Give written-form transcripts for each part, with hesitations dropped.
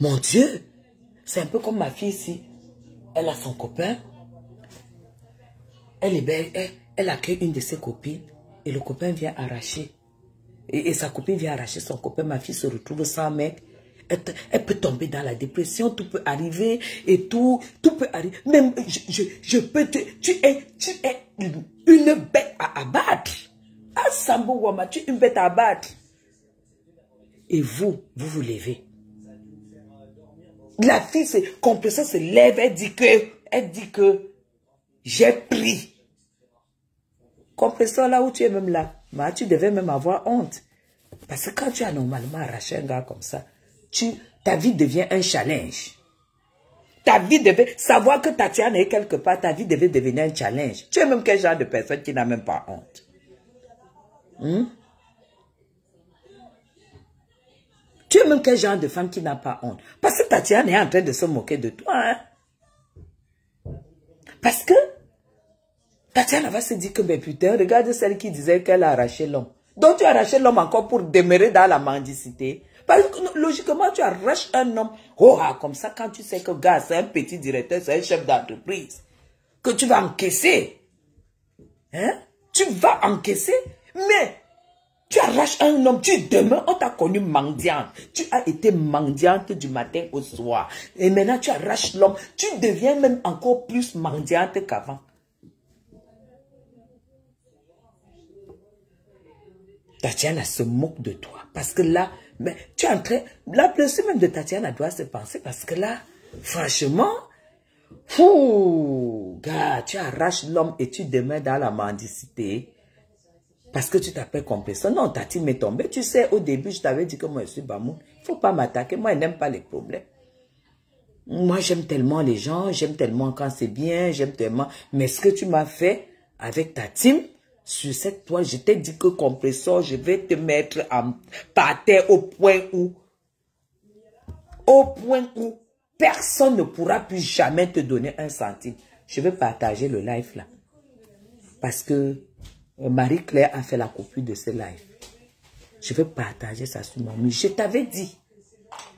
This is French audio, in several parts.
Mon Dieu, c'est un peu comme ma fille ici. Elle a son copain. Elle est belle, elle accueille une de ses copines et le copain vient arracher. Et sa copine vient arracher son copain. Ma fille se retrouve sans mec. Elle peut tomber dans la dépression, tout peut arriver et tout peut arriver. Même, je peux te... Tu es une bête à abattre. Ah, Sambo Wama, tu es une bête à abattre. Et vous vous levez. La fille, ça se lève, elle dit que j'ai pris. Compresseur là où tu es même là, tu devais même avoir honte. Parce que quand tu as normalement arraché un gars comme ça, ta vie devient un challenge. Ta vie devait, savoir que Tatiana est quelque part, ta vie devait devenir un challenge. Tu es même quel genre de personne qui n'a même pas honte? Tu es même quel genre de femme qui n'a pas honte? Parce que Tatiana est en train de se moquer de toi. Hein? Parce que Tatiana va se dire que, mais putain, regarde celle qui disait qu'elle a arraché l'homme. Donc tu as arraché l'homme encore pour demeurer dans la mendicité. Parce que logiquement, tu arraches un homme. Oh, comme ça, quand tu sais que gars, c'est un petit directeur, c'est un chef d'entreprise, que tu vas encaisser. Hein? Tu vas encaisser, mais tu arraches un homme, tu demeures, on t'a connu mendiante. Tu as été mendiante du matin au soir. Et maintenant, tu arraches l'homme, tu deviens même encore plus mendiante qu'avant. Tatiana se moque de toi. Parce que là, mais tu es en train... La plus même de Tatiana doit se penser. Parce que là, franchement, gars, tu arraches l'homme et tu demeures dans la mendicité. Parce que tu t'appelles compresseur. Non, Tati m'est tombée. Tu sais, au début, je t'avais dit que moi, je suis Bamou. Il ne faut pas m'attaquer. Moi, je n'aime pas les problèmes. Moi, j'aime tellement les gens. J'aime tellement quand c'est bien. J'aime tellement... Mais ce que tu m'as fait avec ta team... Sur cette toile, je t'ai dit que compresseur, je vais te mettre par terre au point où personne ne pourra plus jamais te donner un centime. Je vais partager le live là. Parce que Marie-Claire a fait la copie de ce live. Je vais partager ça sur mon mur. Je t'avais dit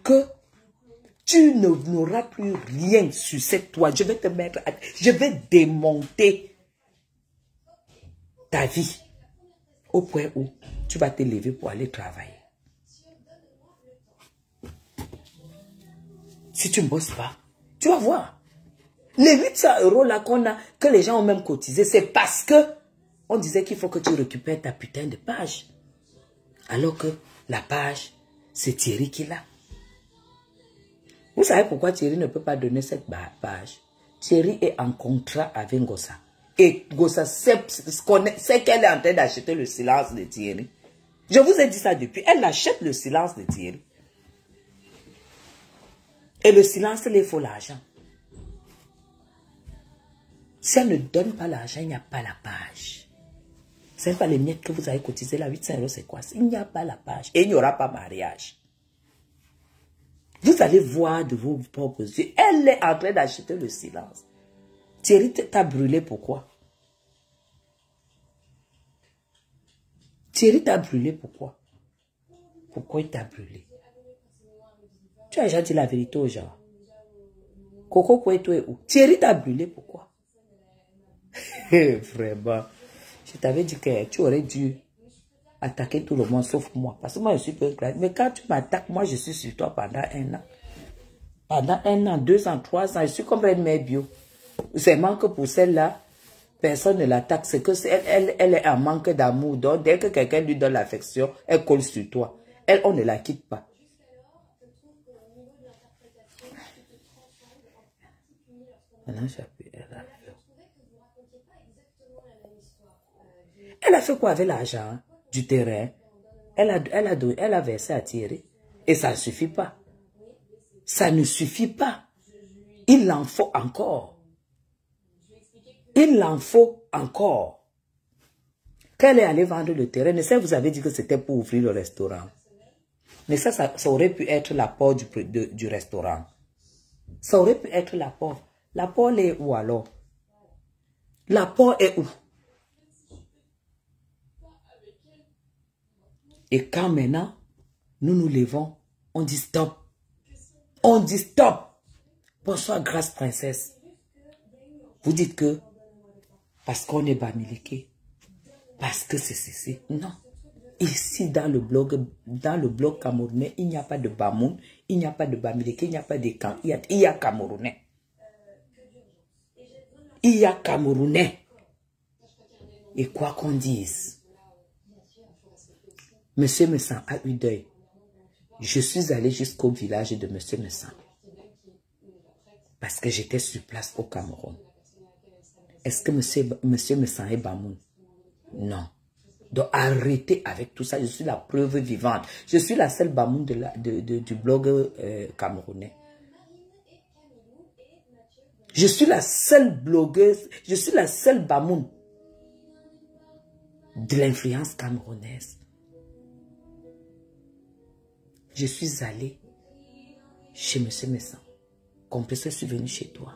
que tu n'auras plus rien sur cette toile. Je vais te mettre, je vais démonter ta vie au point où tu vas te lever pour aller travailler. Si tu ne bosses pas, tu vas voir. Les 800 € là qu'on a, que les gens ont même cotisé, c'est parce que on disait qu'il faut que tu récupères ta putain de page. Alors que la page, c'est Thierry qui l'a. Vous savez pourquoi Thierry ne peut pas donner cette page? Thierry est en contrat avec Gossa. Et Gossa sait qu'elle est en train d'acheter le silence de Thierry. Je vous ai dit ça depuis. Elle achète le silence de Thierry. Et le silence, il faut l'argent. Si elle ne donne pas l'argent, il n'y a pas la page. Ce n'est pas les miettes que vous avez cotisé là, 800 €, c'est quoi? Il n'y a pas la page. Et il n'y aura pas mariage. Vous allez voir de vos propres yeux. Elle est en train d'acheter le silence. Thierry t'a brûlé, pourquoi? Thierry t'a brûlé, pourquoi? Pourquoi il t'a brûlé? Tu as déjà dit la vérité aux gens. Coco Koueto est où? Thierry t'a brûlé, pourquoi? Vraiment. Je t'avais dit que tu aurais dû attaquer tout le monde sauf moi. Parce que moi, je suis peu grave. Mais quand tu m'attaques, moi, je suis sur toi pendant 1 an. Pendant 1 an, 2 ans, 3 ans, je suis comme une mère bio. C'est manque pour celle-là, personne ne l'attaque. C'est que elle est en manque d'amour. Donc, dès que quelqu'un lui donne l'affection, elle colle sur toi. Elle, on ne la quitte pas. Maintenant, elle a fait quoi avec l'argent du terrain? Elle a versé à Thierry. Et ça ne suffit pas. Ça ne suffit pas. Il en faut encore. Il en faut encore. Quand elle est allée vendre le terrain, mais ça, vous avez dit que c'était pour ouvrir le restaurant. Mais ça aurait pu être l'apport du restaurant. Ça aurait pu être l'apport. L'apport est où alors? L'apport est où? Et quand maintenant, nous nous levons, on dit stop. On dit stop. Bonsoir, grâce princesse. Vous dites que parce qu'on est Bamileke, parce que c'est. Non. Ici, dans le blog camerounais, il n'y a pas de Bamoun, il n'y a pas de Bamileke, il n'y a pas de camp. Il y a Camerounais. Il y a Camerounais. Et quoi qu'on dise, Monsieur Messan a eu deuil. Je suis allé jusqu'au village de Monsieur Messan. Parce que j'étais sur place au Cameroun. Est-ce que Monsieur Messan est Bamoun? Non. Donc arrêtez avec tout ça. Je suis la preuve vivante. Je suis la seule Bamoun du blog camerounais. Je suis la seule blogueuse. Je suis la seule Bamoun de l'influence camerounaise. Je suis allée chez Monsieur Messan. Compresseur, je suis venu chez toi.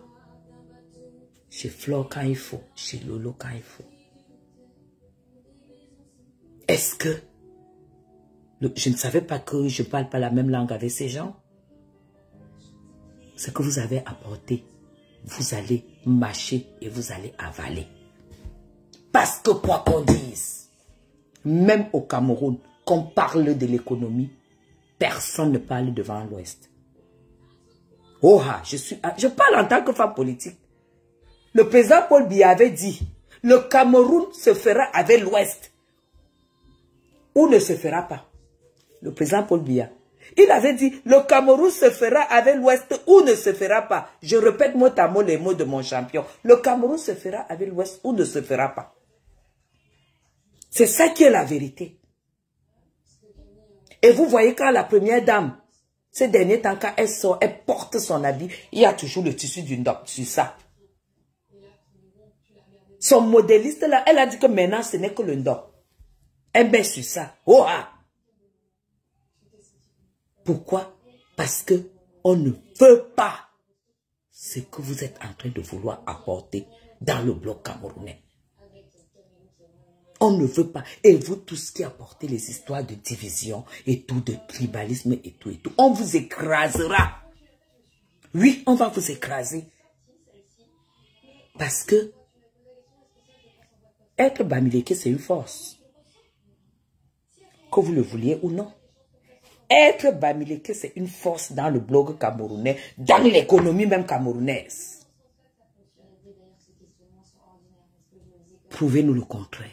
Chez Flore quand il faut. Chez Lolo quand il faut. Est-ce que je ne savais pas que je ne parle pas la même langue avec ces gens? Ce que vous avez apporté, vous allez mâcher et vous allez avaler. Parce que quoi qu'on dise, même au Cameroun, qu'on parle de l'économie, personne ne parle devant l'Ouest. Oh, je parle en tant que femme politique. Le président Paul Biya avait dit, le Cameroun se fera avec l'Ouest. Ou ne se fera pas. Le président Paul Biya. Il avait dit, le Cameroun se fera avec l'Ouest ou ne se fera pas. Je répète mot à mot les mots de mon champion. Le Cameroun se fera avec l'Ouest ou ne se fera pas. C'est ça qui est la vérité. Et vous voyez quand la première dame, ces derniers temps, quand elle sort, elle porte son habit, il y a toujours le tissu d'une dame sur ça. Son modéliste là, elle a dit que maintenant ce n'est que le ndok. Elle met sur ça. Oh ah! Pourquoi? Parce que on ne veut pas ce que vous êtes en train de vouloir apporter dans le bloc camerounais. On ne veut pas. Et vous tous qui apportez les histoires de division et tout, de tribalisme et tout, on vous écrasera. Oui, on va vous écraser. Parce que être Bamileke, c'est une force. Que vous le vouliez ou non. Être Bamileke, c'est une force dans le blog camerounais, dans l'économie même camerounaise. Prouvez-nous le contraire.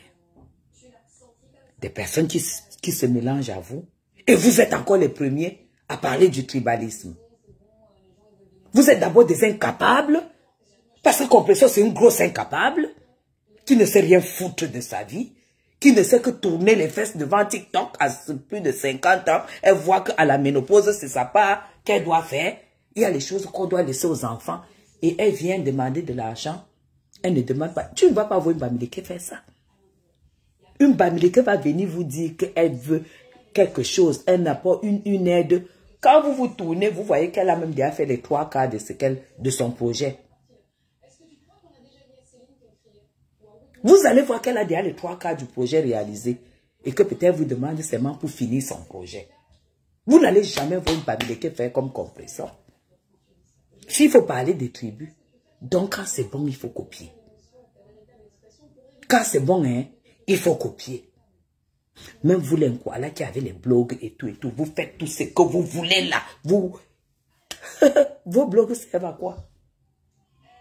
Des personnes qui se mélangent à vous. Et vous êtes encore les premiers à parler du tribalisme. Vous êtes d'abord des incapables. Parce que Compresseur, c'est une grosse incapable. Qui ne sait rien foutre de sa vie. Qui ne sait que tourner les fesses devant TikTok à plus de 50 ans. Elle voit qu'à la ménopause, c'est sa part qu'elle doit faire. Il y a les choses qu'on doit laisser aux enfants. Et elle vient demander de l'argent. Elle ne demande pas. Tu ne vas pas voir une Bamileke faire ça. Une Bamileke va venir vous dire qu'elle veut quelque chose. Elle n'a pas une aide. Quand vous vous tournez, vous voyez qu'elle a même déjà fait les 3/4 de son projet. Vous allez voir qu'elle a déjà les 3/4 du projet réalisé. Et que peut-être vous demandez seulement pour finir son projet. Vous n'allez jamais voir une Bamileke faire comme Compresseur. S'il faut parler des tribus, donc quand c'est bon, il faut copier. Quand c'est bon, hein, il faut copier. Même vous, les Nkwala qui avez les blogs et tout, vous faites tout ce que vous voulez là. Vos blogs servent à quoi?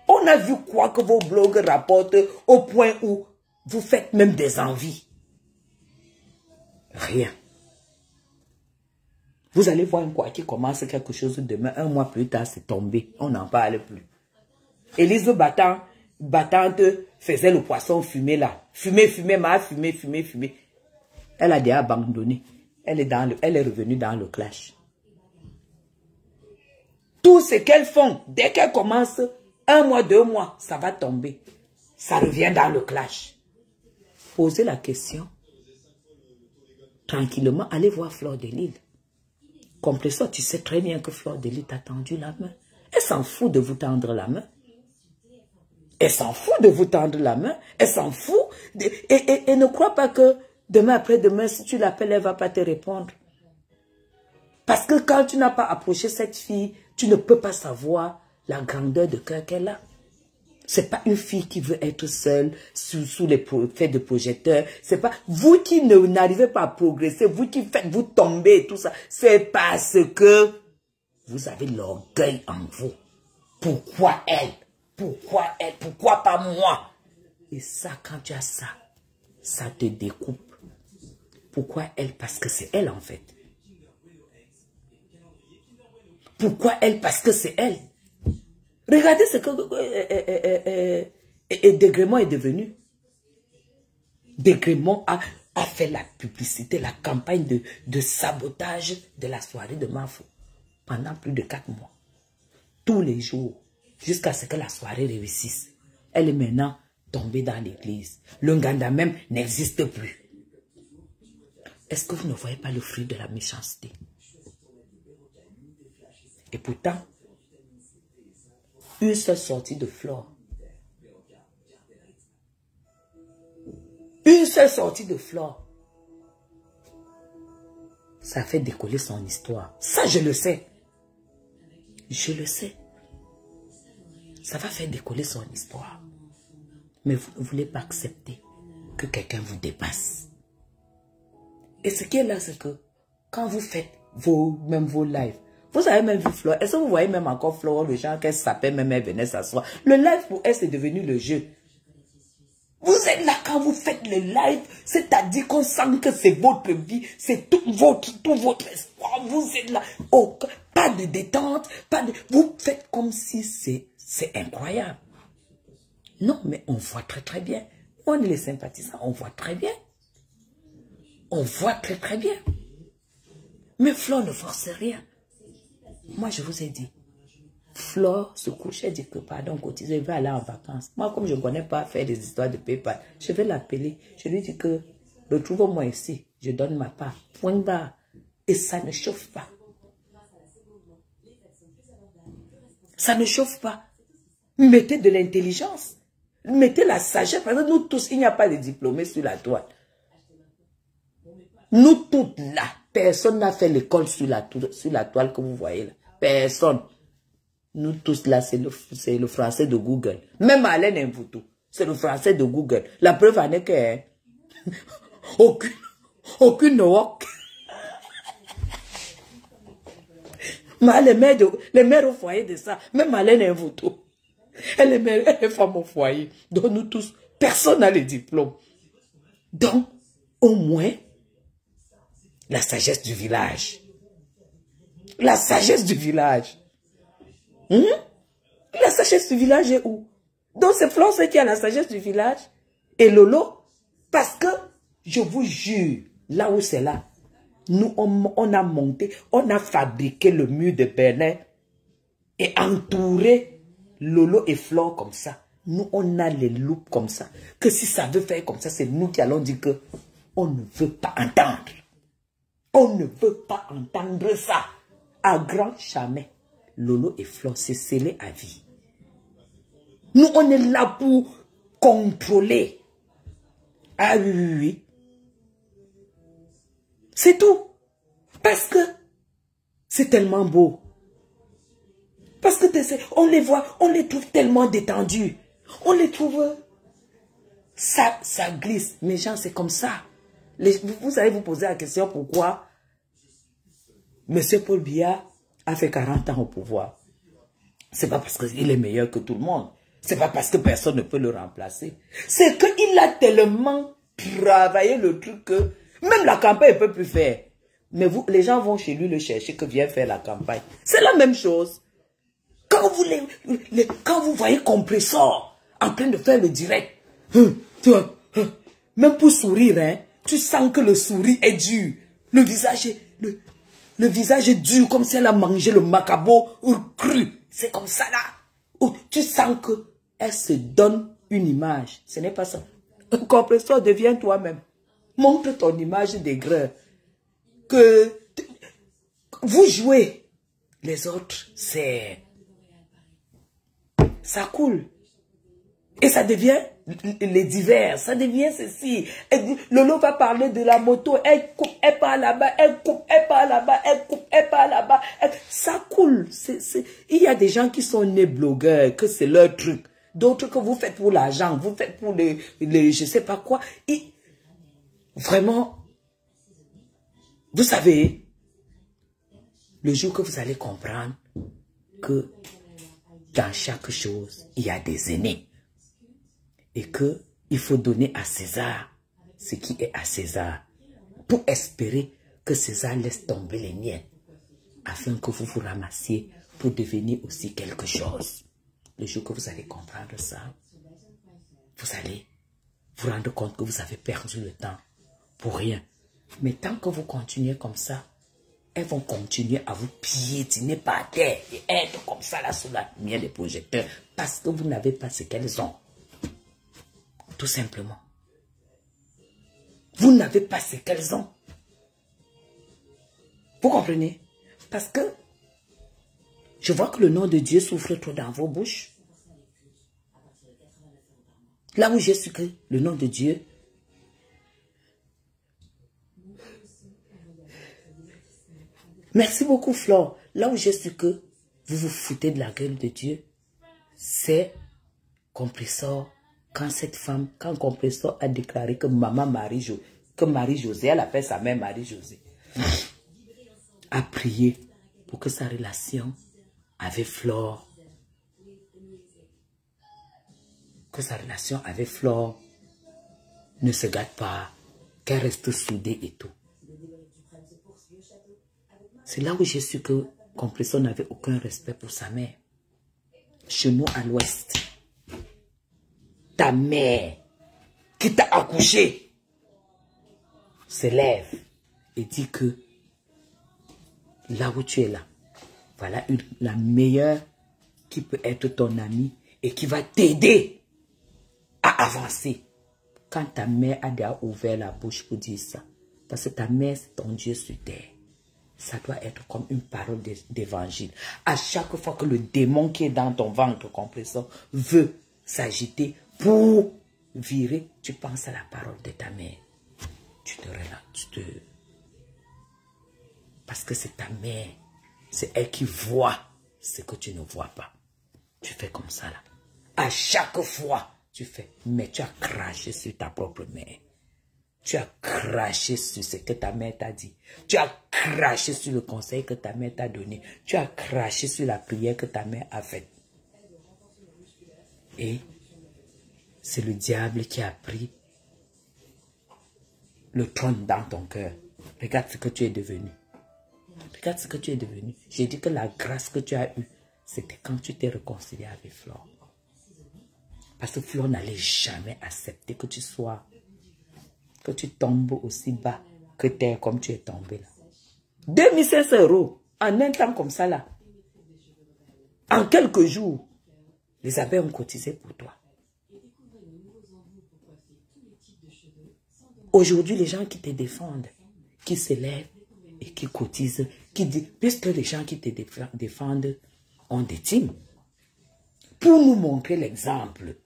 On a vu quoi que vos blogs rapportent au point où vous faites même des envies. Rien. Vous allez voir un quoi qui commence quelque chose demain, un mois plus tard, c'est tombé. On n'en parle plus. Élise Battante faisait le poisson fumé là. Fumé, fumé. Elle a déjà abandonné. Elle est revenue dans le clash. Tout ce qu'elles font, dès qu'elles commencent, 1 mois, 2 mois, ça va tomber. Ça revient dans le clash. Posez la question. Tranquillement, allez voir Flore de Lille. Compresseur, tu sais très bien que Flore de Lille t'a tendu la main. Elle s'en fout de vous tendre la main. Elle s'en fout de vous tendre la main. Elle s'en fout. Et ne crois pas que demain après-demain, si tu l'appelles, elle ne va pas te répondre. Parce que quand tu n'as pas approché cette fille, tu ne peux pas savoir la grandeur de cœur qu'elle a. C'est pas une fille qui veut être seule sous les faits de projecteurs. C'est pas vous qui n'arrivez pas à progresser, vous qui faites vous tomber et tout ça. C'est parce que vous avez l'orgueil en vous. Pourquoi elle? Pourquoi elle? Pourquoi pas moi? Et ça, quand tu as ça, ça te découpe. Pourquoi elle? Parce que c'est elle en fait. Pourquoi elle? Parce que c'est elle. Regardez ce que Degrémont est devenu. Degrémont a fait la publicité, la campagne de sabotage de la soirée de Mafo pendant plus de 4 mois. Tous les jours, jusqu'à ce que la soirée réussisse. Elle est maintenant tombée dans l'église. Le Nganda même n'existe plus. Est-ce que vous ne voyez pas le fruit de la méchanceté? Et pourtant, une seule sortie de Flore. Une seule sortie de Flore. Ça fait décoller son histoire. Ça, je le sais. Je le sais. Ça va faire décoller son histoire. Mais vous ne voulez pas accepter que quelqu'un vous dépasse. Et ce qui est là, c'est que quand vous faites même vos lives, vous avez même vu Flore. Est-ce que vous voyez même encore Flore, le genre qu'elle s'appelle, même elle venait s'asseoir. Le live pour elle, c'est devenu le jeu. Vous êtes là quand vous faites le live, c'est-à-dire qu'on sent que c'est votre vie, c'est tout votre espoir. Vous êtes là. Oh, pas de détente, pas de... Vous faites comme si c'est incroyable. Non, mais on voit très très bien. On est les sympathisants, on voit très bien. On voit très très bien. Mais Flore ne force rien. Moi, je vous ai dit, Flore se couchait, dit que pardon, cotiser, je vais aller en vacances. Moi, comme je ne connais pas faire des histoires de PayPal, je vais l'appeler. Je lui dis que retrouve-moi ici, je donne ma part. Point barre. Et ça ne chauffe pas. Ça ne chauffe pas. Mettez de l'intelligence. Mettez la sagesse. Parce que nous tous, il n'y a pas de diplômés sur la toile. Nous toutes là, personne n'a fait l'école sur la toile que vous voyez là. Personne. Nous tous là, c'est le français de Google. Même Alain Mvuto, c'est le français de Google. La preuve en est que aucune Noak. Mais les mères au foyer de ça, même Alain Mvuto, elle est femme au foyer. Donc nous tous, personne n'a le diplôme. Donc, au moins, la sagesse du village. La sagesse du village. La sagesse du village est où? Donc c'est Flore qui a la sagesse du village. Et Lolo, parce que, je vous jure, là où c'est là, nous on a monté, on a fabriqué le mur de Berlin et entouré Lolo et Flore comme ça. Nous on a les loupes comme ça. Que si ça veut faire comme ça, c'est nous qui allons dire que on ne veut pas entendre. On ne veut pas entendre ça. À grand jamais, Lolo et Flore, c'est scellé à vie. Nous, on est là pour contrôler. Ah oui, oui, oui. C'est tout. Parce que c'est tellement beau. Parce que on les voit, on les trouve tellement détendus. On les trouve... Ça glisse. Mes gens, c'est comme ça. Vous allez vous poser la question pourquoi M. Paul Biya a fait 40 ans au pouvoir. C'est pas parce qu'il est meilleur que tout le monde. C'est pas parce que personne ne peut le remplacer. C'est qu'il a tellement travaillé le truc que même la campagne ne peut plus faire. Mais les gens vont chez lui le chercher que vient faire la campagne. C'est la même chose. Quand vous voyez Compressor en train de faire le direct, tu vois, même pour sourire, hein, tu sens que le sourire est dur. Le visage est dur comme si elle a mangé le macabo cru. C'est comme ça là. Où tu sens qu'elle se donne une image. Ce n'est pas ça. Un compresseur, devient toi-même. Montre ton image d'aigreur. Que vous jouez. Les autres, c'est... Ça coule. Et ça devient les divers, ça devient ceci. Lolo va parler de la moto, elle coupe, elle part là-bas, elle coupe, elle part là-bas, elle coupe, elle part là-bas. Ça coule. Il y a des gens qui sont nés blogueurs, que c'est leur truc. D'autres que vous faites pour l'argent, vous faites pour les je sais pas quoi. Et vraiment, vous savez, le jour que vous allez comprendre que dans chaque chose, il y a des aînés. Et qu'il faut donner à César ce qui est à César. Pour espérer que César laisse tomber les miens. Afin que vous vous ramassiez pour devenir aussi quelque chose. Le jour que vous allez comprendre ça, vous allez vous rendre compte que vous avez perdu le temps pour rien. Mais tant que vous continuez comme ça, elles vont continuer à vous piétiner par terre et être comme ça là sous la lumière des projecteurs parce que vous n'avez pas ce qu'elles ont. Tout simplement. Vous n'avez pas ce qu'elles ont. Vous comprenez? Parce que je vois que le nom de Dieu souffre trop dans vos bouches. Là où j'ai su que le nom de Dieu merci beaucoup, Flore. Là où j'ai su que vous vous foutez de la gueule de Dieu, c'est Compressor. Quand cette femme, quand Compressor a déclaré que maman Marie-Josée, que Marie-Josée, elle appelle sa mère Marie-Josée, a prié pour que sa relation avec Flore, ne se gâte pas, qu'elle reste soudée et tout. C'est là où j'ai su que Compressor n'avait aucun respect pour sa mère. Chez nous à l'ouest, ta mère qui t'a accouché se lève et dit que là où tu es là, voilà la meilleure qui peut être ton amie et qui va t'aider à avancer. Quand ta mère a déjà ouvert la bouche pour dire ça, parce que ta mère c'est ton Dieu sur terre, ça doit être comme une parole d'évangile. À chaque fois que le démon qui est dans ton ventre Compressor veut s'agiter pour virer, tu penses à la parole de ta mère. Tu te relaxes, parce que c'est ta mère. C'est elle qui voit ce que tu ne vois pas. Tu fais comme ça là. À chaque fois, tu fais. Mais tu as craché sur ta propre mère. Tu as craché sur ce que ta mère t'a dit. Tu as craché sur le conseil que ta mère t'a donné. Tu as craché sur la prière que ta mère a faite. Et c'est le diable qui a pris le trône dans ton cœur. Regarde ce que tu es devenu. Regarde ce que tu es devenu. J'ai dit que la grâce que tu as eue, c'était quand tu t'es réconcilié avec Flore. Parce que Flore n'allait jamais accepter que tu sois, que tu tombes aussi bas que terre comme tu es tombé là. 2500 € en un temps comme ça là. En quelques jours, les abeilles ont cotisé pour toi. Aujourd'hui, les gens qui te défendent, qui se lèvent et qui cotisent, qui disent, puisque les gens qui te défendent ont des teams, pour nous montrer l'exemple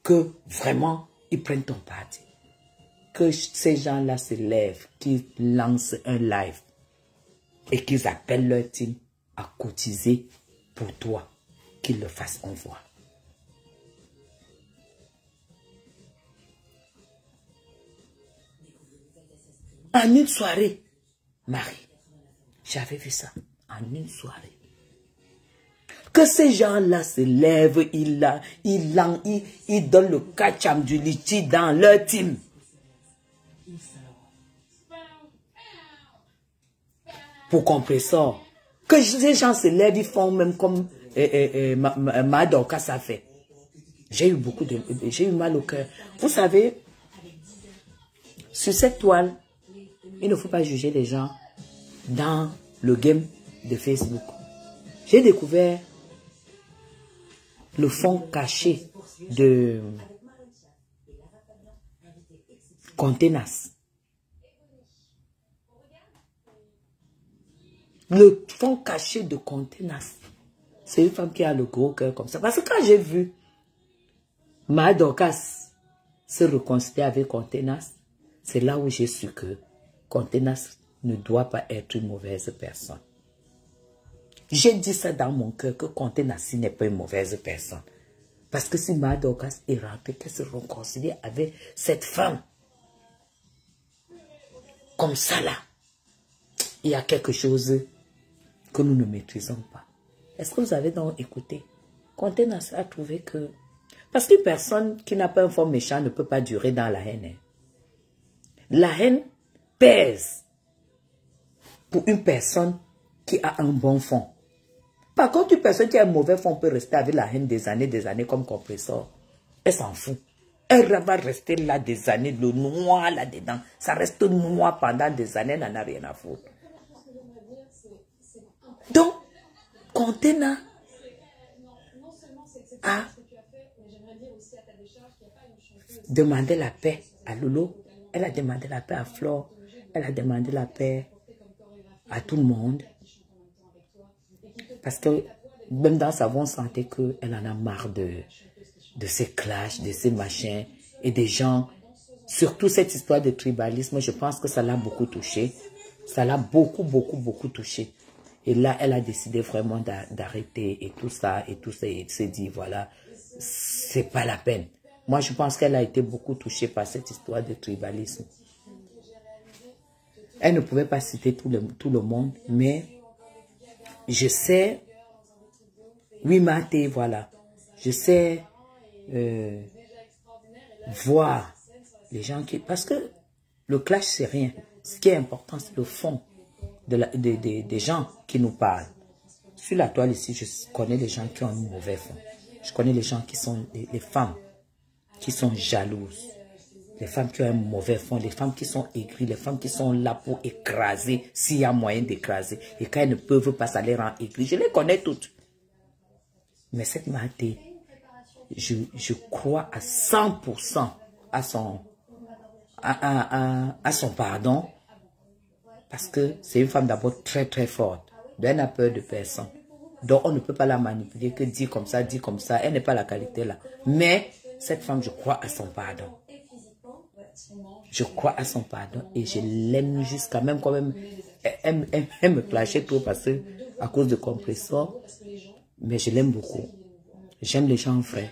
que vraiment, ils prennent ton parti. Que ces gens-là se lèvent, qu'ils lancent un live et qu'ils appellent leur team à cotiser pour toi, qu'ils le fassent, on voit. En une soirée, Marie, j'avais vu ça, en une soirée. Que ces gens-là se lèvent, ils donnent le kacham du litchi dans leur team. Pour Compressor. Que ces gens se lèvent, ils font même comme Madoka ça fait. J'ai eu mal au cœur. Vous savez, sur cette toile, il ne faut pas juger les gens dans le game de Facebook. J'ai découvert le fond caché de Contenas. Le fond caché de Contenas. C'est une femme qui a le gros cœur comme ça. Parce que quand j'ai vu Ma Dorcas se réconcilier avec Contenas, c'est là où j'ai su que Contenas ne doit pas être une mauvaise personne. J'ai dit ça dans mon cœur que Contenas n'est pas une mauvaise personne. Parce que si Ma Dorcas est rentrée, qu'elle se réconcilie avec cette femme, comme ça là, il y a quelque chose que nous ne maîtrisons pas. Est-ce que vous avez donc écouté? Contenas a trouvé que... Parce qu'une personne qui n'a pas un fond méchant ne peut pas durer dans la haine. La haine pèse pour une personne qui a un bon fond. Par contre, une personne qui a un mauvais fond peut rester avec la haine des années comme compresseur. Elle s'en fout. Elle va rester là des années, le noir là-dedans. Ça reste noir pendant des années, elle n'en a rien à foutre. Donc, Contenas a demandé la paix à Lolo. Elle a demandé la paix à Flore. Elle a demandé la paix à tout le monde. Parce que même dans sa voix, on sentait qu'elle en a marre de ces clashs, de ces machins et des gens. Surtout cette histoire de tribalisme, je pense que ça l'a beaucoup touché. Ça l'a beaucoup touché. Et là, elle a décidé vraiment d'arrêter et tout ça. Et elle s'est dit, voilà, c'est pas la peine. Moi, je pense qu'elle a été beaucoup touchée par cette histoire de tribalisme. Elle ne pouvait pas citer tout le monde, mais je sais, oui, Maté, voilà, je sais voir les gens qui... Parce que le clash, c'est rien. Ce qui est important, c'est le fond des gens qui nous parlent. Sur la toile ici, je connais les gens qui ont un mauvais fond. Je connais les gens qui sont les femmes qui sont jalouses. Les femmes qui ont un mauvais fond, les femmes qui sont aigries, les femmes qui sont là pour écraser, s'il y a moyen d'écraser. Et quand elles ne peuvent pas, ça les rend aigries. Je les connais toutes. Mais cette Maté, je crois à 100% à son pardon. Parce que c'est une femme d'abord très forte. Elle n'a peur de personne. Donc on ne peut pas la manipuler que dire comme ça, dire comme ça. Elle n'est pas la qualité là. Mais cette femme, je crois à son pardon. Je crois à son pardon et je l'aime jusqu'à même quand même. Elle me clashait trop parce que à cause de compresseur. Mais je l'aime beaucoup. J'aime les gens vrais.